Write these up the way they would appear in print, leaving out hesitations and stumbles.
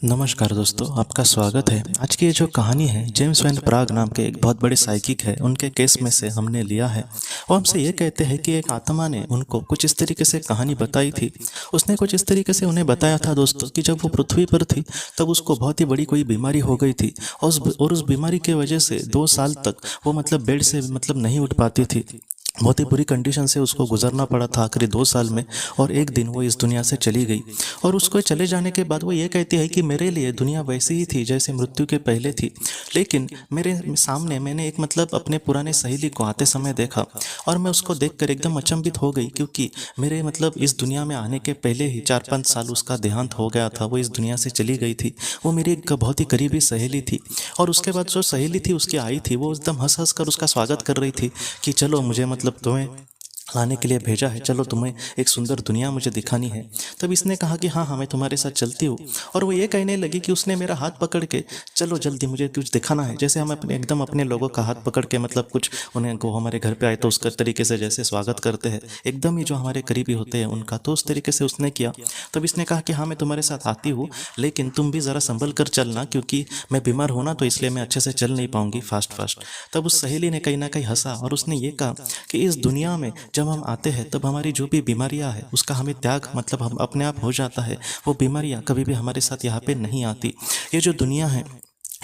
नमस्कार दोस्तों, आपका स्वागत है। आज की ये जो कहानी है जेम्स वैन प्राग नाम के एक बहुत बड़े साइकिक है, उनके केस में से हमने लिया है। वो हमसे ये कहते हैं कि एक आत्मा ने उनको कुछ इस तरीके से कहानी बताई थी। उसने कुछ इस तरीके से उन्हें बताया था दोस्तों कि जब वो पृथ्वी पर थी तब उसको बहुत ही बड़ी कोई बीमारी हो गई थी और उस बीमारी की वजह से 2 साल तक वो बेड से नहीं उठ पाती थी। बहुत ही बुरी कंडीशन से उसको गुजरना पड़ा था आखिरी 2 साल में। और एक दिन वो इस दुनिया से चली गई और उसको चले जाने के बाद वो ये कहती है कि मेरे लिए दुनिया वैसी ही थी जैसे मृत्यु के पहले थी। लेकिन मेरे सामने मैंने एक अपने पुराने सहेली को आते समय देखा और मैं उसको देखकर एकदम अचंभित हो गई, क्योंकि मेरे इस दुनिया में आने के पहले ही 4-5 साल उसका देहांत हो गया था। वो इस दुनिया से चली गई थी। वो मेरी एक बहुत ही करीबी सहेली थी। और उसके बाद जो सहेली थी उसकी आई थी, वो एकदम हंस हंस कर उसका स्वागत कर रही थी कि चलो मुझे तुम्हें लाने के लिए भेजा है, चलो तुम्हें एक सुंदर दुनिया मुझे दिखानी है। तब इसने कहा कि हाँ हाँ, मैं तुम्हारे साथ चलती हूँ। और वो ये कहने लगी कि उसने मेरा हाथ पकड़ के चलो जल्दी मुझे कुछ दिखाना है। जैसे हम अपने लोगों का हाथ पकड़ के कुछ उन्हें को हमारे घर पे आए तो उसका तरीके से जैसे स्वागत करते हैं, एकदम ही जो हमारे करीबी होते हैं उनका, तो उस तरीके से उसने किया। तब इसने कहा कि हाँ मैं तुम्हारे साथ आती हूँ, लेकिन तुम भी ज़रा संभल कर चलना, क्योंकि मैं बीमार हूँ ना, तो इसलिए मैं अच्छे से चल नहीं पाऊंगी फास्ट फास्ट। तब उस सहेली ने कहीं ना कहीं हंसा और उसने ये कहा कि इस दुनिया में जब हम आते हैं तब हमारी जो भी बीमारियां है उसका हमें त्याग हम अपने आप हो जाता है। वो बीमारियां कभी भी हमारे साथ यहाँ पे नहीं आती। ये जो दुनिया है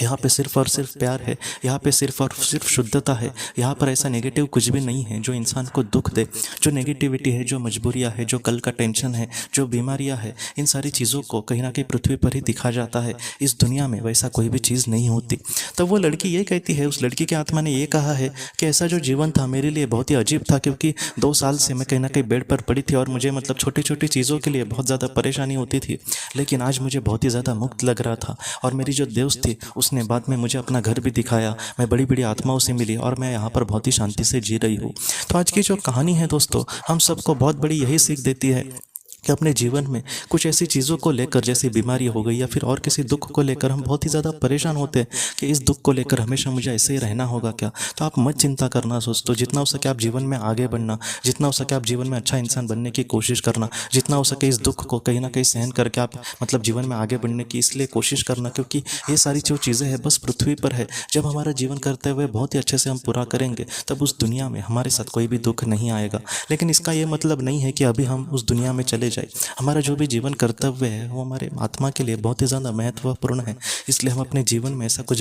यहाँ पे सिर्फ और सिर्फ प्यार है, यहाँ पे सिर्फ और सिर्फ शुद्धता है। यहाँ पर ऐसा नेगेटिव कुछ भी नहीं है जो इंसान को दुख दे। जो नेगेटिविटी है, जो मजबूरियाँ है, जो कल का टेंशन है, जो बीमारियाँ है, इन सारी चीज़ों को कहीं ना कहीं पृथ्वी पर ही दिखा जाता है। इस दुनिया में वैसा कोई भी चीज़ नहीं होती। तब वो लड़की ये कहती है, उस लड़की की आत्मा ने ये कहा है कि ऐसा जो जीवन था मेरे लिए बहुत ही अजीब था, क्योंकि 2 साल से मैं कहीं ना कहीं बेड पर पड़ी थी और मुझे छोटी छोटी चीज़ों के लिए बहुत ज़्यादा परेशानी होती थी। लेकिन आज मुझे बहुत ही ज़्यादा मुक्त लग रहा था। और मेरी जो दोस्त थी उसने बाद में मुझे अपना घर भी दिखाया। मैं बड़ी बड़ी आत्माओं से मिली और मैं यहाँ पर बहुत ही शांति से जी रही हूँ। तो आज की जो कहानी है दोस्तों, हम सबको बहुत बड़ी यही सीख देती है कि अपने जीवन में कुछ ऐसी चीज़ों को लेकर, जैसे बीमारी हो गई या फिर और किसी दुख को लेकर हम बहुत ही ज़्यादा परेशान होते हैं कि इस दुख को लेकर हमेशा मुझे ऐसे ही रहना होगा क्या। तो आप मत चिंता करना दोस्तों। जितना हो सके आप जीवन में आगे बढ़ना, जितना हो सके आप जीवन में अच्छा इंसान बनने की कोशिश करना, जितना हो सके इस दुख को कहीं ना कहीं सहन करके आप जीवन में आगे बढ़ने की इसलिए कोशिश करना, क्योंकि ये सारी जो चीज़ें हैं बस पृथ्वी पर है। जब हमारा जीवन करते हुए बहुत ही अच्छे से हम पूरा करेंगे तब उस दुनिया में हमारे साथ कोई भी दुख नहीं आएगा। लेकिन इसका ये मतलब नहीं है कि अभी हम उस दुनिया में चले जाए। हमारा जो भी जीवन कर्तव्य है वो हमारे आत्मा के लिए बहुत ही ज़्यादा महत्वपूर्ण है। इसलिए हम अपने जीवन में ऐसा कुछ